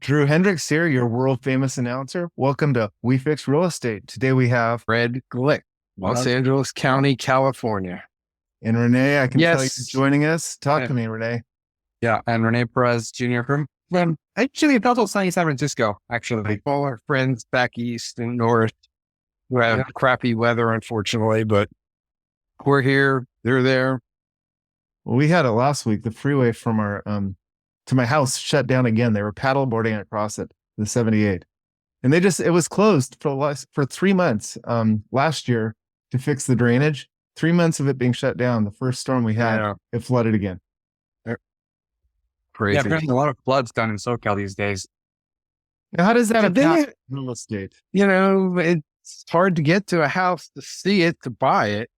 Drew Hendricks here, your world famous announcer. Welcome to We Fix Real Estate. Today we have Fred Glick, Los Angeles County, California. And René. I can tell you're Yes. joining us. Talk to me, René. Yeah, and René Pérez Jr. from actually about sunny San Francisco, actually. All our friends back east and north who have crappy weather, unfortunately, but we're here, they're there. Well, we had it last week. The freeway from our to my house shut down again. They were paddleboarding across it, the 78. And it was closed for 3 months last year to fix the drainage. 3 months of it being shut down. The first storm we had, it flooded again. Crazy. Yeah, apparently a lot of floods down in SoCal these days. Now, how does that So affect real estate? It's hard to get to a house to see it, to buy it.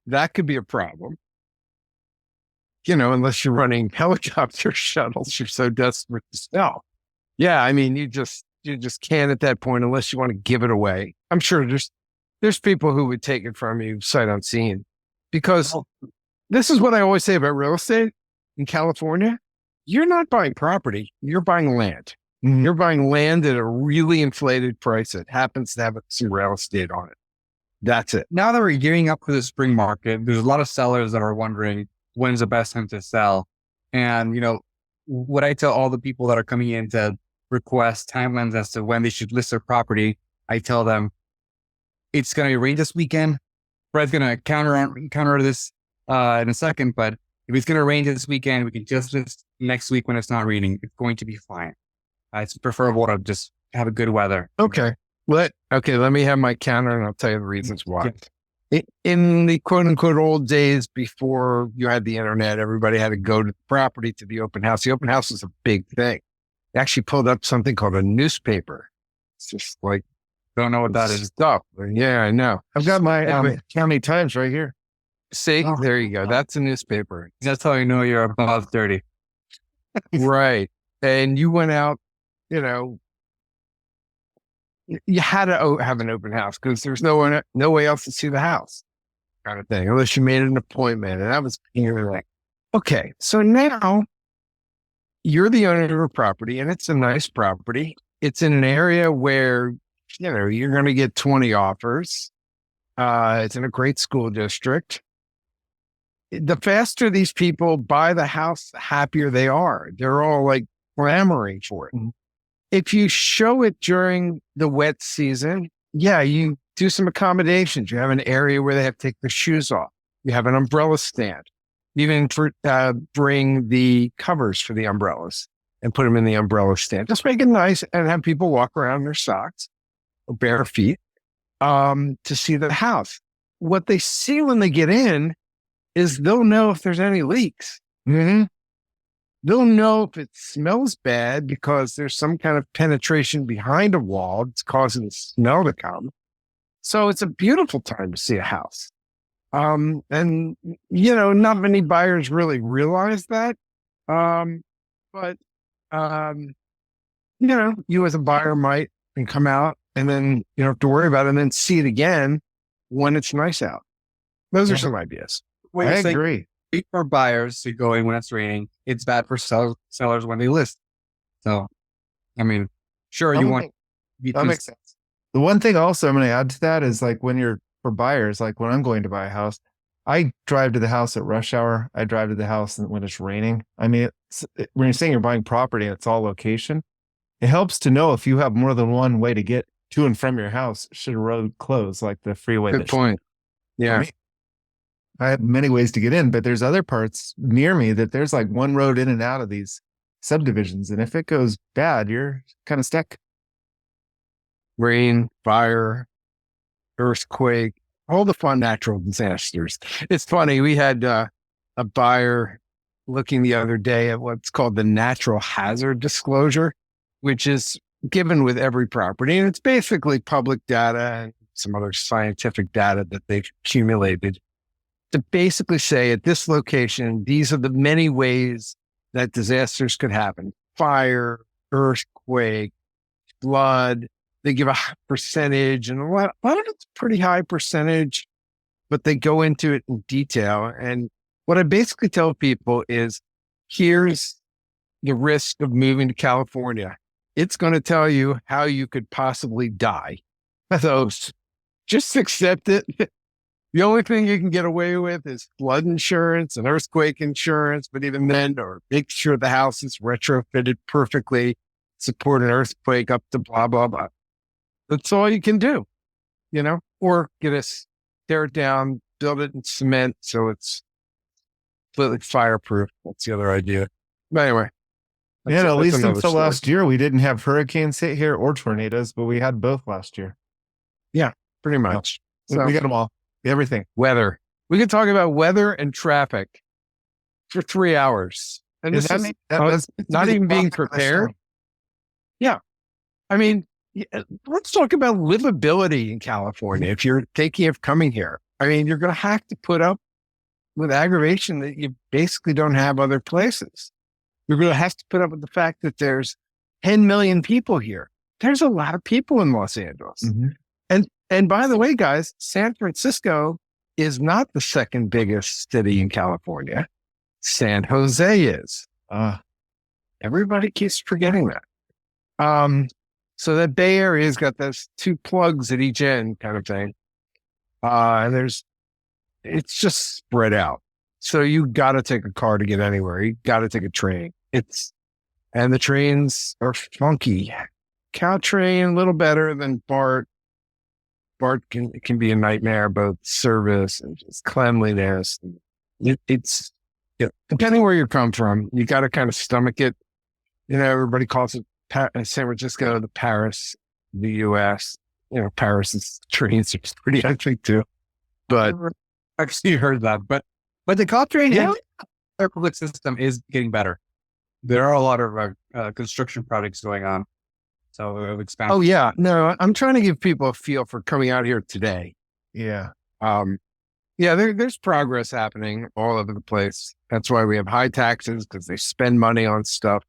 That could be a problem. Unless you're running helicopter shuttles, you're so desperate to sell. Yeah, I mean, you just can't at that point unless you want to give it away. I'm sure there's people who would take it from you sight unseen, because this is what I always say about real estate in California. You're not buying property, you're buying land. Mhm. You're buying land at a really inflated price that happens to have some real estate on it. That's it. Now that we're gearing up for the spring market, there's a lot of sellers that are wondering when's the best time to sell. And, what I tell all the people that are coming in to request timelines as to when they should list their property, I tell them it's going to rain this weekend. Fred's going to counter this in a second, but if it's going to rain this weekend, we can just list next week when it's not raining. It's going to be fine. It's preferable to just have a good weather. Okay. Let me have my counter and I'll tell you the reasons why. In the quote unquote old days before you had the internet, everybody had to go to the property to the open house. The open house was a big thing. They actually pulled up something called a newspaper. It's just like, Don't know what that is. stuff. Yeah, I know. I've got my Anyway. County Times right here. See, there you go. That's a newspaper. That's how you know you're above 30. Right. And you went out, you had to have an open house because there's no way else to see the house, kind of thing, unless you made an appointment. And that was like, okay, so now you're the owner of a property and it's a nice property. It's in an area where, you're going to get 20 offers. It's in a great school district. The faster these people buy the house, the happier they are. They're all like clamoring for it. Mm-hmm. If you show it during the wet season, you do some accommodations. You have an area where they have to take their shoes off. You have an umbrella stand. You even bring the covers for the umbrellas and put them in the umbrella stand. Just make it nice and have people walk around in their socks or bare feet to see the house. What they see when they get in is they'll know if there's any leaks. Mm-hmm. They'll know if it smells bad because there's some kind of penetration behind a wall that's causing the smell to come. So it's a beautiful time to see a house. And, not many buyers really realize that. But you as a buyer might and come out and then you don't have to worry about it and then see it again when it's nice out. Those are some ideas. I agree. For buyers to go in when it's raining, it's bad for sellers when they list. So, I mean, sure, That makes sense. The one thing also I'm going to add to that is like for buyers, like when I'm going to buy a house, I drive to the house at rush hour. I drive to the house when it's raining. I mean, when you're saying you're buying property and it's all location, it helps to know if you have more than one way to get to and from your house should a road close, like the freeway. Good point. Yeah. I have many ways to get in, but there's other parts near me that there's like one road in and out of these subdivisions. And if it goes bad, you're kind of stuck. Rain, fire, earthquake, all the fun natural disasters. It's funny. We had a buyer looking the other day at what's called the natural hazard disclosure, which is given with every property. And it's basically public data and some other scientific data that they've accumulated to basically say at this location, these are the many ways that disasters could happen. Fire, earthquake, flood. They give a percentage, and a lot of it's pretty high percentage, but they go into it in detail. And what I basically tell people is, here's the risk of moving to California. it's going to tell you how you could possibly die. So just accept it. The only thing you can get away with is flood insurance and earthquake insurance, but even then, or make sure the house is retrofitted perfectly, support an earthquake up to blah, blah, blah. That's all you can do, or tear it down, build it in cement so it's completely fireproof. That's the other idea. But anyway. Yeah, at least until last year, we didn't have hurricanes hit here or tornadoes, but we had both last year. Yeah, pretty much. So we got them all. Everything. Weather. We could talk about weather and traffic for 3 hours. And this is not even being prepared. Yeah. I mean, let's talk about livability in California. If you're thinking of coming here, I mean, you're going to have to put up with aggravation that you basically don't have other places. You're going to have to put up with the fact that there's 10 million people here. There's a lot of people in Los Angeles. Mm-hmm. And by the way, guys, San Francisco is not the second biggest city in California. San Jose is. Everybody keeps forgetting that. So that Bay Area's got those 2 plugs at each end kind of thing. And it's just spread out. So you got to take a car to get anywhere. You got to take a train. And the trains are funky. Caltrain, a little better than BART. BART can be a nightmare, both service and just cleanliness. It's depending where you come from, you got to kind of stomach it. Everybody calls it San Francisco, the Paris, the U.S. Paris's trains are pretty ugly too. But I've actually heard that. But the Caltrain public system is getting better. There are a lot of construction projects going on. So expand. Oh yeah, no, I'm trying to give people a feel for coming out here today. Yeah. There's progress happening all over the place. That's why we have high taxes, because they spend money on stuff.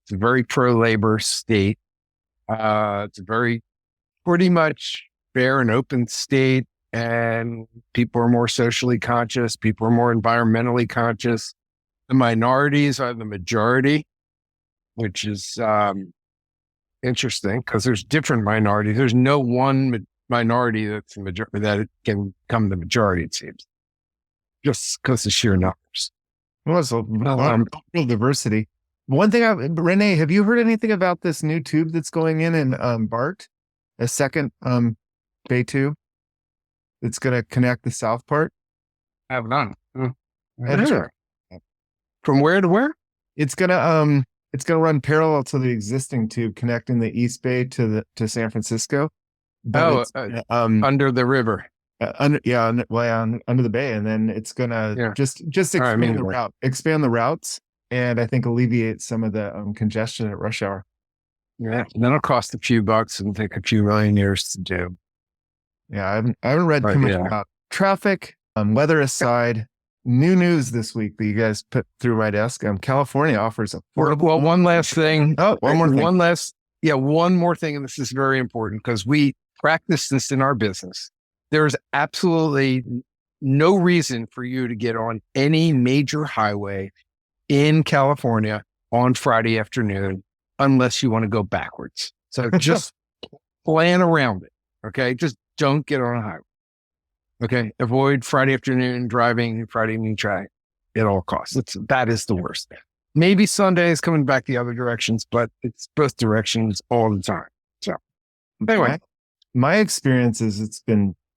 It's a very pro-labor state. It's a very pretty much fair and open state, and people are more socially conscious. People are more environmentally conscious. The minorities are the majority, which is interesting, because there's different minorities. There's no one minority that's the majority that can become the majority, it seems, just because of sheer numbers. Well, it's a cultural diversity. One thing, René, have you heard anything about this new tube that's going in BART, a second bay tube that's going to connect the south part? I have none. From where to where? It's gonna run parallel to the existing tube connecting the East Bay to San Francisco. Under the river. Under the bay, and then it's gonna just expand the route, expand the routes, and I think alleviate some of the congestion at rush hour. Yeah, and that'll cost a few bucks and take a few million years to do. Yeah, I haven't read too much about traffic. Weather aside, new news this week that you guys put through my desk. California offers affordable. Well, one last thing. One more thing, and this is very important because we practice this in our business. There is absolutely no reason for you to get on any major highway in California on Friday afternoon unless you want to go backwards. So just plan around it. Okay. Just don't get on a highway. Okay. Avoid Friday afternoon driving, Friday evening traffic at all costs. That is the worst. Maybe Sunday is coming back the other directions, but it's both directions all the time. So anyway, my experience is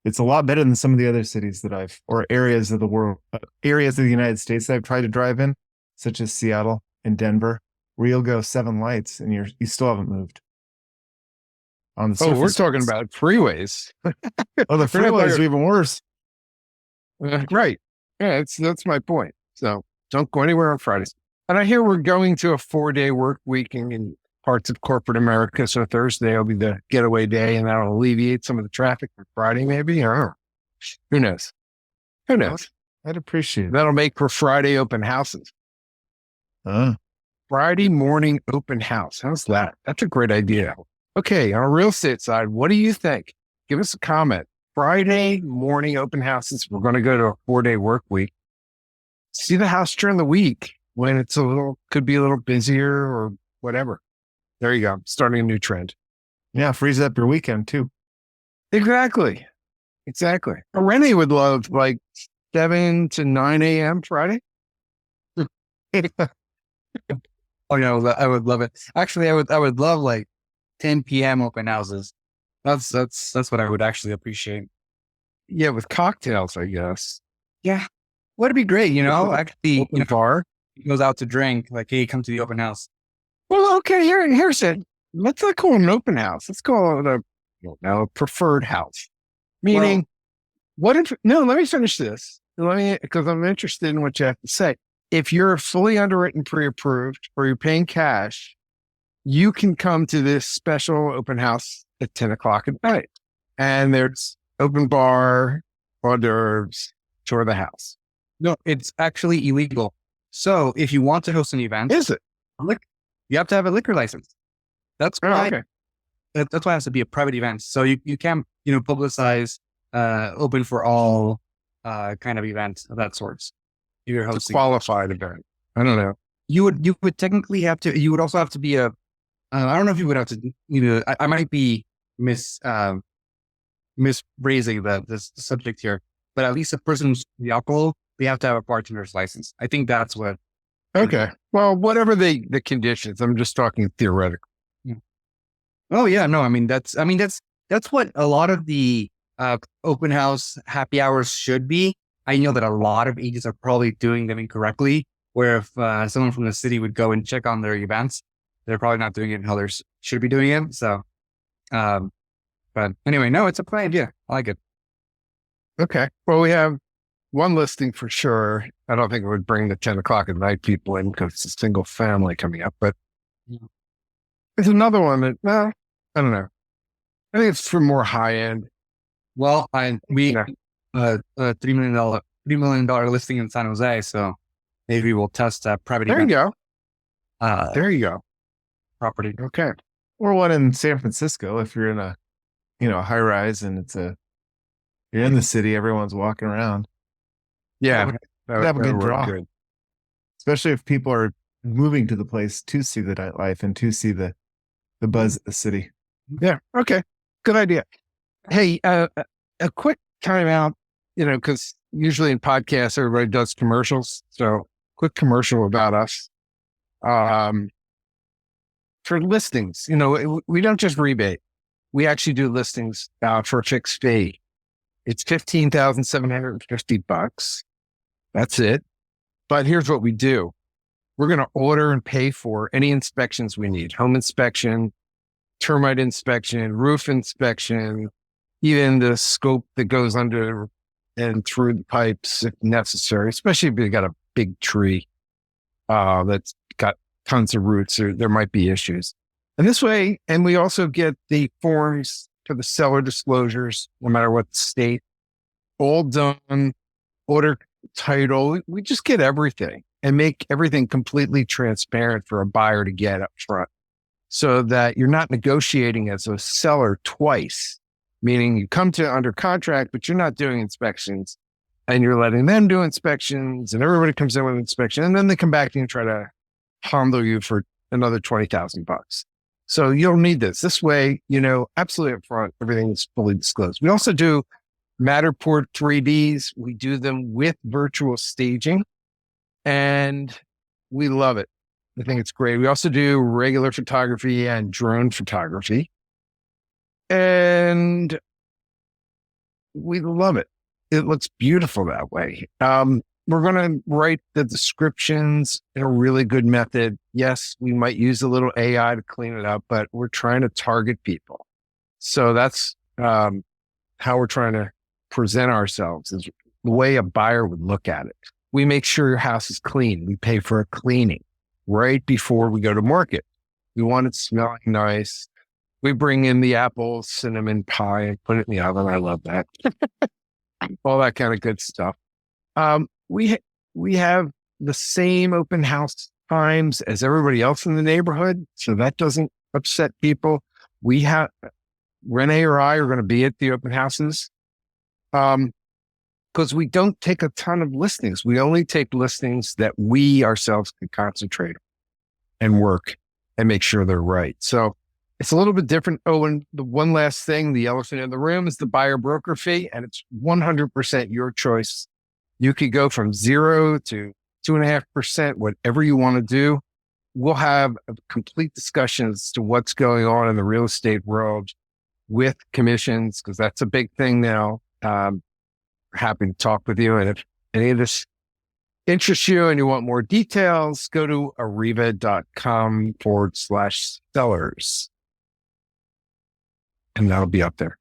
it's a lot better than some of the other cities or areas of the world, areas of the United States that I've tried to drive in, such as Seattle and Denver, where you'll go 7 lights and you still haven't moved. On the surface, we're talking about freeways. The freeways are even worse. Right. Yeah, that's my point. So don't go anywhere on Fridays. And I hear we're going to a 4-day work week in parts of corporate America. So Thursday will be the getaway day, and that'll alleviate some of the traffic for Friday, maybe. Or who knows? Who knows? I'd appreciate it. That'll make for Friday open houses. Friday morning open house. How's that? That's a great idea. Okay, on a real estate side, what do you think? Give us a comment. Friday morning open houses. We're going to go to a 4-day work week. See the house during the week when it's could be a little busier or whatever. There you go. Starting a new trend. Yeah, frees up your weekend too. Exactly. René would love like 7 to 9 a.m. Friday. Oh no, I would love it. Actually, I would love like 10 p.m. open houses. That's what I would actually appreciate. Yeah, with cocktails, I guess. Yeah, would be great. Actually, Open bar. he goes out to drink. Like, hey, come to the open house. Well, okay. Here's it. Let's not call it an open house. Let's call it a preferred house. Meaning, what if? No, let me finish this. Because I'm interested in what you have to say. If you're fully underwritten, pre-approved, or you're paying cash, you can come to this special open house at 10 o'clock at night. And there's open bar, hors d'oeuvres, tour of the house. No, it's actually illegal. So if you want to host an event, Is it? you have to have a liquor license. That's why. Okay. That's why it has to be a private event. So you can't, publicize open for all kind of event of that sort. You're It's a hosting qualified event. I don't know. You would technically have to. You would also have to be a. I don't know if you would have to. I might be misraising the subject here, but at least a person who's the alcohol, they have to have a bartender's license. I think that's what. Okay. Well, whatever the conditions, I'm just talking theoretically. Oh yeah, no. That's what a lot of the open house happy hours should be. I know that a lot of agents are probably doing them incorrectly. Where if someone from the city would go and check on their events, they're probably not doing it how they should be doing it. So, but anyway, no, it's a play idea. I like it. Okay. Well, we have one listing for sure. I don't think it would bring the 10 o'clock at night people in because it's a single family coming up, but there's another one that, well, I don't know. I think it's for more high end. Well, we a $3 million listing in San Jose, so maybe we'll test that private. There event. you go. There you go. Property. Okay. Or one in San Francisco if you're in a, high rise and you're in the city, everyone's walking around. Yeah. That would have a good draw. Good. Especially if people are moving to the place to see the nightlife and to see the buzz of the city. Yeah. Okay. Good idea. Hey, a quick timeout, because usually in podcasts, everybody does commercials. So quick commercial about us. For listings, we don't just rebate. We actually do listings for a fixed fee. It's $15,750. That's it. But here's what we do. We're going to order and pay for any inspections we need. Home inspection, termite inspection, roof inspection, even the scope that goes under and through the pipes if necessary, especially if you got a big tree that's got tons of roots or there might be issues. And this way, and we also get the forms for the seller disclosures, no matter what state, all done, order title. We just get everything and make everything completely transparent for a buyer to get up front so that you're not negotiating as a seller twice, meaning you come to under contract, but you're not doing inspections and you're letting them do inspections and everybody comes in with an inspection and then they come back to you and try to handle you for another $20,000. So you don't need this. This way, absolutely up front, everything is fully disclosed. We also do Matterport 3Ds. We do them with virtual staging and we love it. I think it's great. We also do regular photography and drone photography and we love it. It looks beautiful that way. We're going to write the descriptions in a really good method. Yes, we might use a little AI to clean it up, but we're trying to target people. So that's how we're trying to present ourselves, is the way a buyer would look at it. We make sure your house is clean. We pay for a cleaning right before we go to market. We want it smelling nice. We bring in the apple cinnamon pie and put it in the oven. I love that. All that kind of good stuff. We have the same open house times as everybody else in the neighborhood, so that doesn't upset people. We have René or I are going to be at the open houses because we don't take a ton of listings. We only take listings that we ourselves can concentrate on and work. and make sure they're right. So it's a little bit different. Oh, and the one last thing, the elephant in the room is the buyer broker fee, and it's 100% your choice. You could go from 0 to 2.5%, whatever you want to do. We'll have a complete discussion as to what's going on in the real estate world with commissions, because that's a big thing now. Happy to talk with you. And if any of this interests you and you want more details, go to arrivva.com/sellers. And that'll be up there.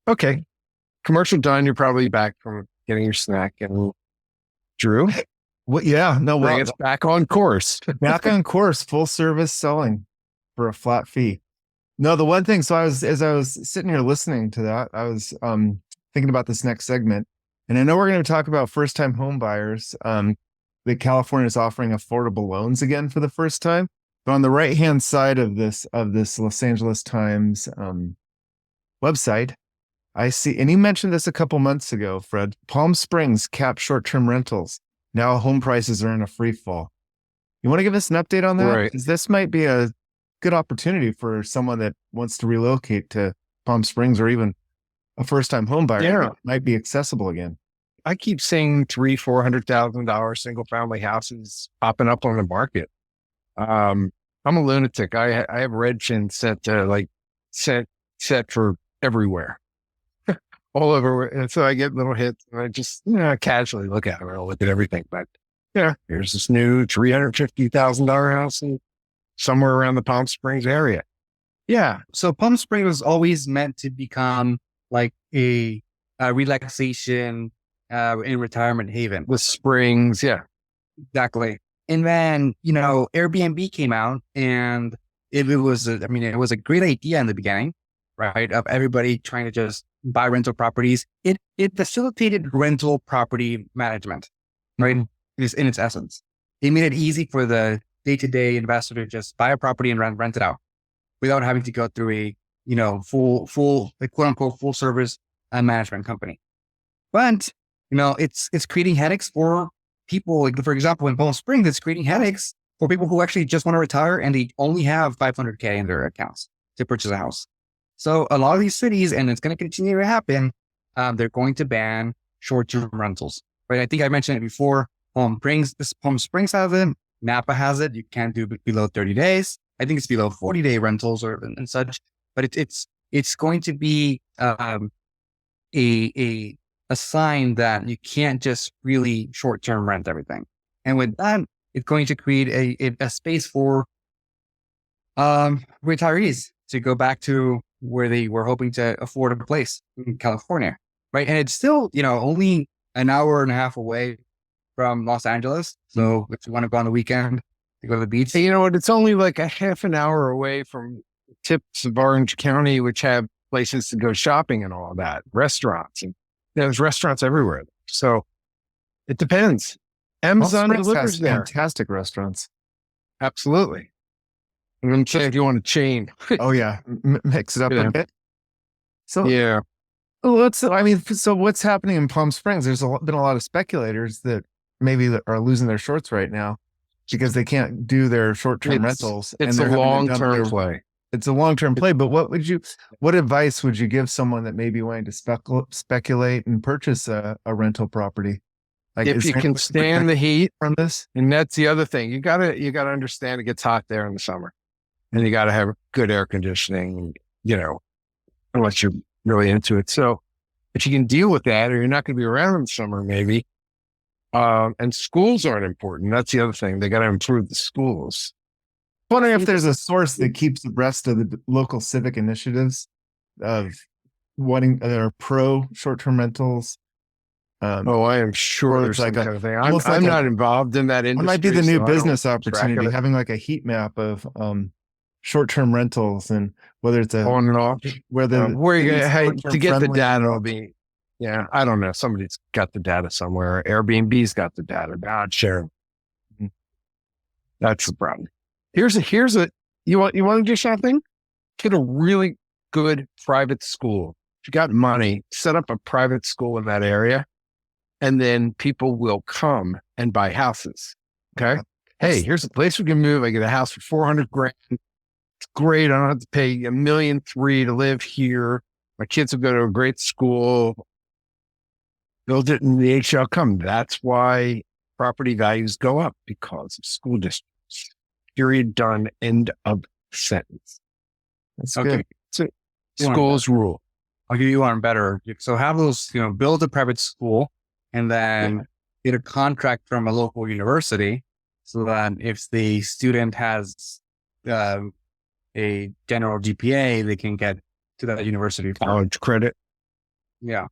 Okay. Commercial done. You're probably back from getting your snack. And Drew? What? Yeah, no, bring us back on course. Back on course, full service selling for a flat fee. No, the one thing, so as I was sitting here listening to that, I was thinking about this next segment. And I know we're going to talk about first-time home buyers. That California is offering affordable loans again for the first time. But on the right-hand side of this Los Angeles Times website, I see, and you mentioned this a couple months ago, Fred, Palm Springs cap short-term rentals. Now home prices are in a free fall. You want to give us an update on that? Right. Because this might be a good opportunity for someone that wants to relocate to Palm Springs, or even a first-time home buyer. Yeah. It might be accessible again. I keep seeing $300,000-$400,000 single family houses popping up on the market. I'm a lunatic. I have Redfin set for everywhere, all over. And so I get little hits, and I just casually look at it. I'll look at everything, but here's this new $350,000 house somewhere around the Palm Springs area. Yeah. So Palm Springs was always meant to become like a relaxation in retirement haven. The Springs, yeah. Exactly. And then, Airbnb came out, and it was a great idea in the beginning, right? Of everybody trying to just buy rental properties. It facilitated rental property management, right? It's in its essence. It made it easy for the day-to-day investor to just buy a property and rent it out without having to go through a, full, like, quote unquote, full service management company. But, it's creating headaches for people. Like, for example, in Palm Springs, it's creating headaches for people who actually just want to retire and they only have $500K in their accounts to purchase a house. So a lot of these cities, and it's going to continue to happen, they're going to ban short-term rentals, right? I think I mentioned it before. Palm Springs has it. Napa has it. You can't do below 30 days. I think it's below 40-day rentals and such. But it's going to be a sign that you can't just really short-term rent everything. And with that, it's going to create a space for retirees to go back to where they were hoping to afford a place in California, right? And it's still, only an hour and a half away from Los Angeles. So if you want to go on the weekend to go to the beach. Hey, you know what? It's only like a half an hour away from tips of Orange County, which have places to go shopping and all of that, restaurants. And there's restaurants everywhere. So it depends. Amazon delivers there. Fantastic restaurants. Absolutely. I'm going to say if you want a chain. Oh, yeah. Mix it up a bit. So, yeah. So what's happening in Palm Springs? There's been a lot of speculators that maybe are losing their shorts right now because they can't do their short-term rentals. It's a long-term play. It's a long-term play, but what advice would you give someone that may be wanting to speculate and purchase a rental property? Like, if you can stand the heat from this, and that's the other thing, you gotta understand it gets hot there in the summer, and you gotta have good air conditioning, unless you're really into it. So if you can deal with that, or you're not going to be around in the summer, maybe. And schools aren't important. That's the other thing. They got to improve the schools. Wondering if there's a source that keeps abreast of the local civic initiatives of that are pro short-term rentals. I am sure there's some kind of thing. I'm not involved in that industry. It might be the new business opportunity, having like a heat map of short-term rentals, and whether it's on and off, to get the data will be. Yeah, I don't know. Somebody's got the data somewhere. Airbnb's got the data. God, share. That's the problem. Here's a. You want to do something? Get a really good private school. If you got money, set up a private school in that area, and then people will come and buy houses. Okay. Hey, here's a place we can move. I get a house for $400,000. great. I don't have to pay $1.3 million to live here. My kids will go to a great school. Build it and the age shall come. That's why property values go up, because of school districts. Period, done, end of sentence. That's Okay. good. So schools rule. I'll give you one better. So have those, build a private school and then get a contract from a local university so that if the student has a general GPA, they can get to that university. College credit. Yeah.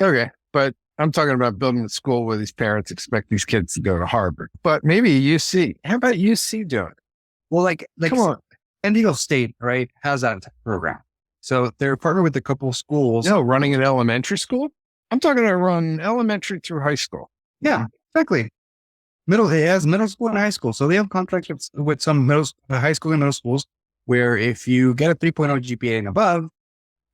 Okay. But I'm talking about building a school where these parents expect these kids to go to Harvard. But maybe UC. How about UC doing it? Well, like Come on. San Diego State, right, has that program. So they're partnered with a couple of schools. No, running an elementary school? I'm talking about run elementary through high school. Yeah, exactly. It has middle school and high school. So they have contracts with some high school and middle schools where if you get a 3.0 GPA and above,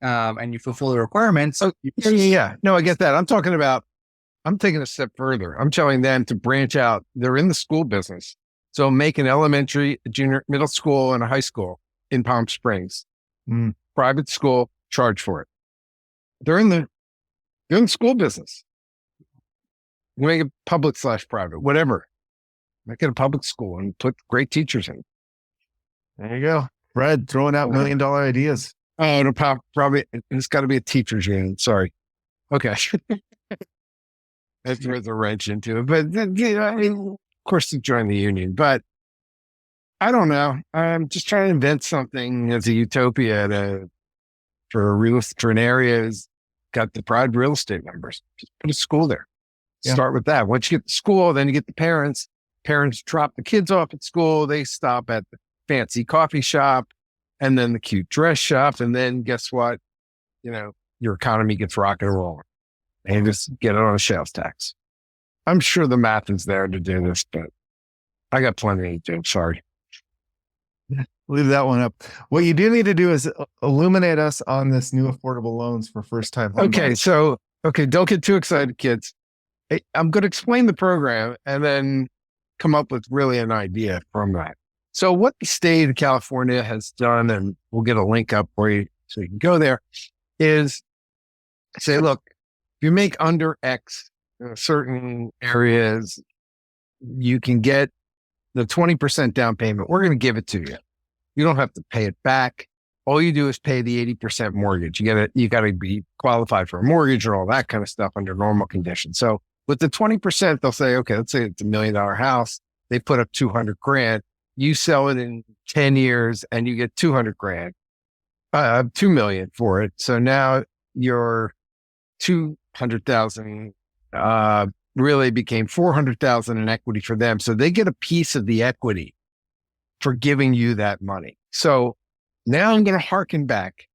and you fulfill the requirements. Oh, yeah. No, I get that. I'm taking a step further. I'm telling them to branch out. They're in the school business. So make an elementary, junior, middle school, and a high school in Palm Springs. Private school, charge for it. They're in the school business. Make it public/private, whatever. Make it a public school and put great teachers in. There you go. Fred throwing out $1 million ideas. Oh, no, probably it's got to be a teacher's union. Sorry. Okay. That throws a wrench into it. But I mean, of course, to join the union. But I don't know. I'm just trying to invent something as a utopia for an area who's got the pride real estate numbers. Just put a school there. Yeah. Start with that. Once you get the school, then you get the parents. Parents drop the kids off at school. They stop at the fancy coffee shop and then the cute dress shop. And then guess what? Your economy gets rocking and rolling. And just get it on a sales tax. I'm sure the math is there to do this, but I got plenty to do. Sorry. Leave that one up. What you do need to do is illuminate us on this new affordable loans for first time home buyers. Don't get too excited, kids. I'm going to explain the program and then come up with really an idea from that. So what the state of California has done, and we'll get a link up for you so you can go there, is say, look, if you make under X in certain areas, you can get the 20% down payment. We're going to give it to you. You don't have to pay it back. All you do is pay the 80% mortgage. You got to be qualified for a mortgage and all that kind of stuff under normal conditions. So with the 20%, they'll say, okay, let's say it's $1 million house. They put up $200,000. You sell it in 10 years and you get $200,000, $2 million for it. So now your $200,000 really became $400,000 in equity for them. So they get a piece of the equity for giving you that money. So now I'm going to harken back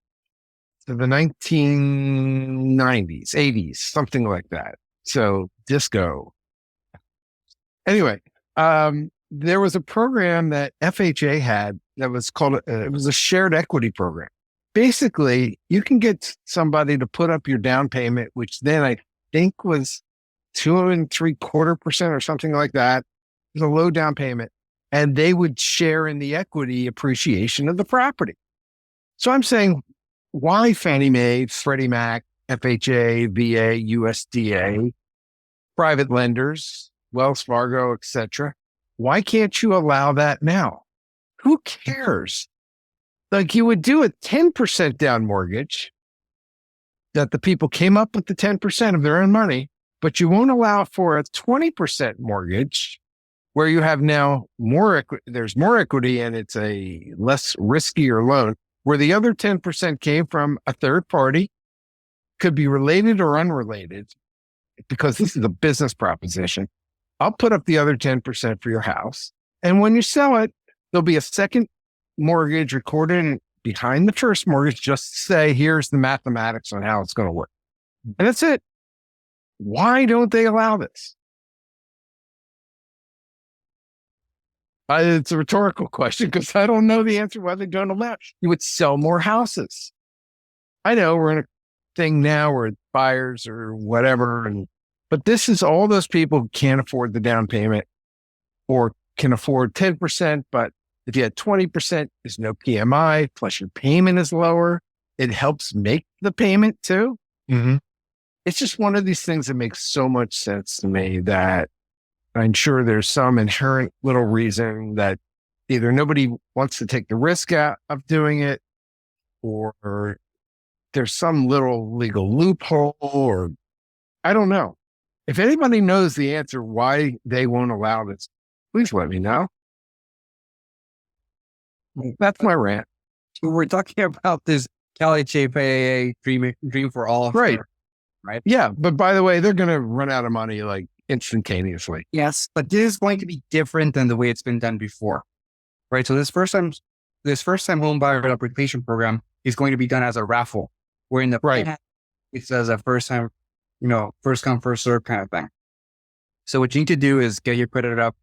to the 1990s, 80s, something like that. So disco. Anyway, there was a program that FHA had that was called, it was a shared equity program. Basically, you can get somebody to put up your down payment, which then I think was 2.75% or something like that. It was a low down payment. And they would share in the equity appreciation of the property. So I'm saying, why Fannie Mae, Freddie Mac, FHA, VA, USDA, private lenders, Wells Fargo, etc. Why can't you allow that now? Who cares? Like you would do a 10% down mortgage that the people came up with the 10% of their own money, but you won't allow for a 20% mortgage where you have now more equity. There's more equity and it's a less riskier loan where the other 10% came from a third party, could be related or unrelated, because this is a business proposition. I'll put up the other 10% for your house. And when you sell it, there'll be a second mortgage recorded behind the first mortgage just to say, here's the mathematics on how it's going to work. And that's it. Why don't they allow this? It's a rhetorical question because I don't know the answer why they don't allow it. You would sell more houses. I know we're in a thing now where buyers or whatever, but this is all those people who can't afford the down payment or can afford 10%, but If you had 20%, there's no PMI, plus your payment is lower. It helps make the payment too. Mm-hmm. It's just one of these things that makes so much sense to me that I'm sure there's some inherent little reason that either nobody wants to take the risk out of doing it, or there's some little legal loophole, or I don't know. If anybody knows the answer why they won't allow this, please let me know. That's my rant. We're talking about this Cali HAPAA dream for all. Right. Right. Yeah. But by the way, they're going to run out of money like instantaneously. Yes. But this is going to be different than the way it's been done before. Right. So this first time home buyer application program is going to be done as a raffle, where in the past, it's as a first time, first come, first serve kind of thing. So what you need to do is get your credit up.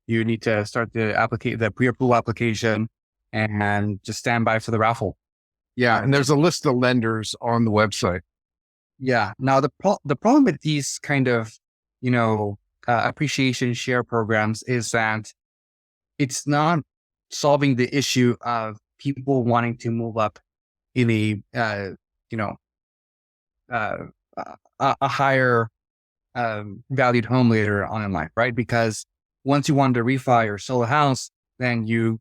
You need to start the pre-approval application and just stand by for the raffle. Yeah. And there's a list of lenders on the website. Yeah. Now the problem with these kind of, appreciation share programs is that it's not solving the issue of people wanting to move up in a higher valued home later on in life, right? Because once you want to refi or sell a house, then you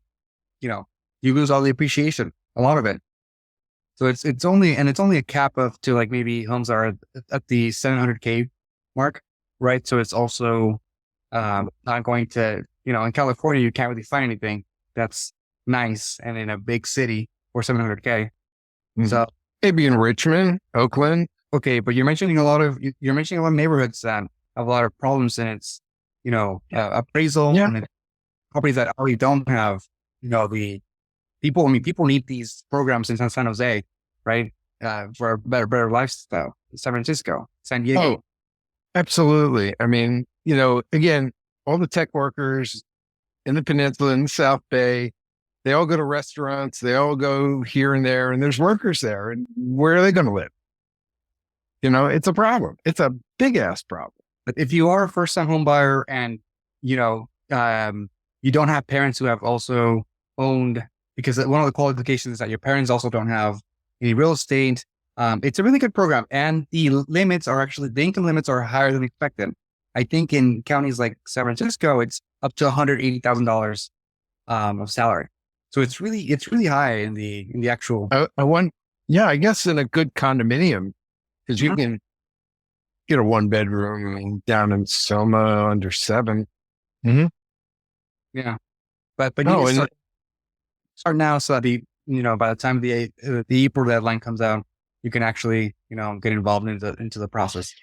lose all the appreciation, a lot of it. So it's only a cap of to like maybe homes are at the $700K mark, right? So it's also not going to, in California, you can't really find anything that's nice and in a big city for $700K. Mm-hmm. So maybe in Richmond, Oakland. Okay, but you're mentioning a lot of neighborhoods that have a lot of problems in its, appraisal and properties that already don't have, the people. I mean, people need these programs in San Jose, right? For a better lifestyle. San Francisco, San Diego. Oh, absolutely. I mean, again, all the tech workers in the peninsula, in the South Bay, they all go to restaurants. They all go here and there, and there's workers there. And where are they going to live? It's a problem. It's a big ass problem. But if you are a first time home buyer and, you don't have parents who have also owned, because one of the qualifications is that your parents also don't have any real estate. It's a really good program. And the income limits are higher than expected. I think in counties like San Francisco, it's up to $180,000 of salary. So it's really high in the actual. I guess in a good condominium, because you can get a 1-bedroom down in Selma under 7. Mm-hmm. Yeah, but you start now so that by the time the April deadline comes out, you can actually get involved into the process.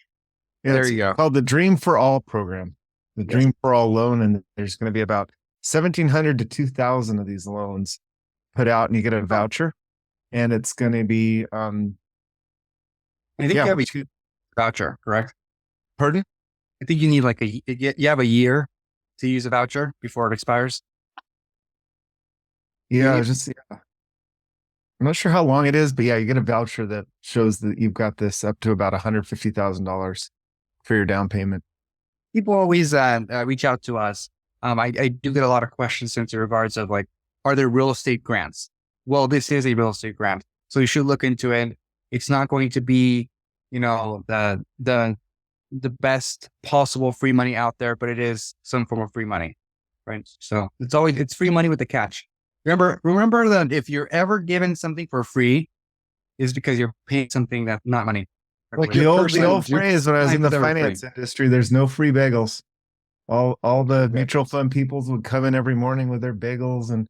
Yeah, there you go. Called the Dream for All program, the Dream for All loan, and there's going to be about 1,700 to 2,000 of these loans put out, and you get a voucher, and it's going to be I think you have a voucher, correct? Pardon? I think you need you have a year to use a voucher before it expires. Yeah, I'm not sure how long it is, but you get a voucher that shows that you've got this up to about $150,000 for your down payment. People always reach out to us. I do get a lot of questions in regards of are there real estate grants? Well, this is a real estate grant, so you should look into it. It's not going to be, the best possible free money out there, but it is some form of free money, right? So it's free money with the catch. Remember that if you're ever given something for free, is because you're paying something that's not money. Like the old phrase when I was in the finance industry, there's no free bagels. All the mutual fund peoples would come in every morning with their bagels and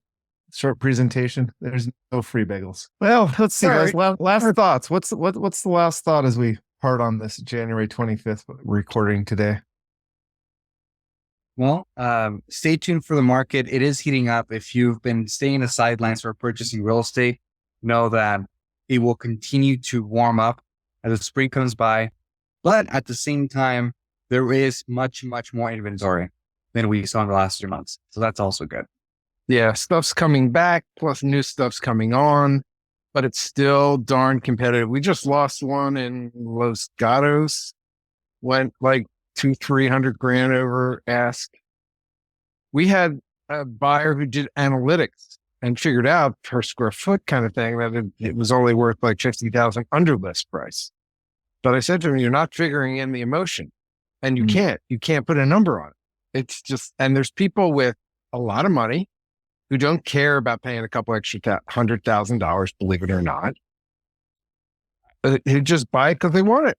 short presentation. There's no free bagels. Well, let's see, guys. Last thoughts. What's the last thought as we part on this January 25th recording today? Well, stay tuned for the market. It is heating up. If you've been staying in the sidelines for purchasing real estate, know that it will continue to warm up as the spring comes by. But at the same time, there is much, much more inventory than we saw in the last 3 months. So that's also good. Yeah, stuff's coming back, plus new stuff's coming on, but it's still darn competitive. We just lost one in Los Gatos, went like $200,000-300,000 over ask. We had a buyer who did analytics and figured out per square foot kind of thing that it was only worth like 50,000 under list price. But I said to him, you're not figuring in the emotion, and you can't put a number on it. It's just, and there's people with a lot of money who don't care about paying a couple extra $100,000, believe it or not. Who just buy it because they want it.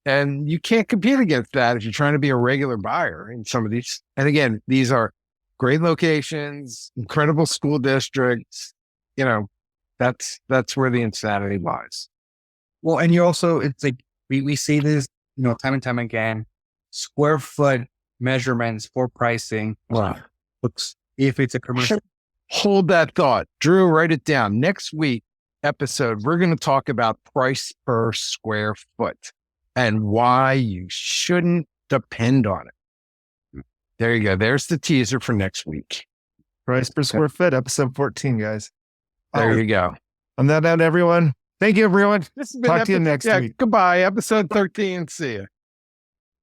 And you can't compete against that if you're trying to be a regular buyer in some of these. And again, these are great locations, incredible school districts. That's where the insanity lies. Well, and you also, it's like, we see this, time and time again, square foot measurements for pricing. Wow. Looks, if it's a commercial. Hold that thought. Drew, write it down. Next week episode, we're going to talk about price per square foot and why you shouldn't depend on it. There you go. There's the teaser for next week. Price per square foot, episode 14, guys. There you go. On that note, everyone, thank you, everyone. Talk to you next week. Goodbye. Episode 13. See you.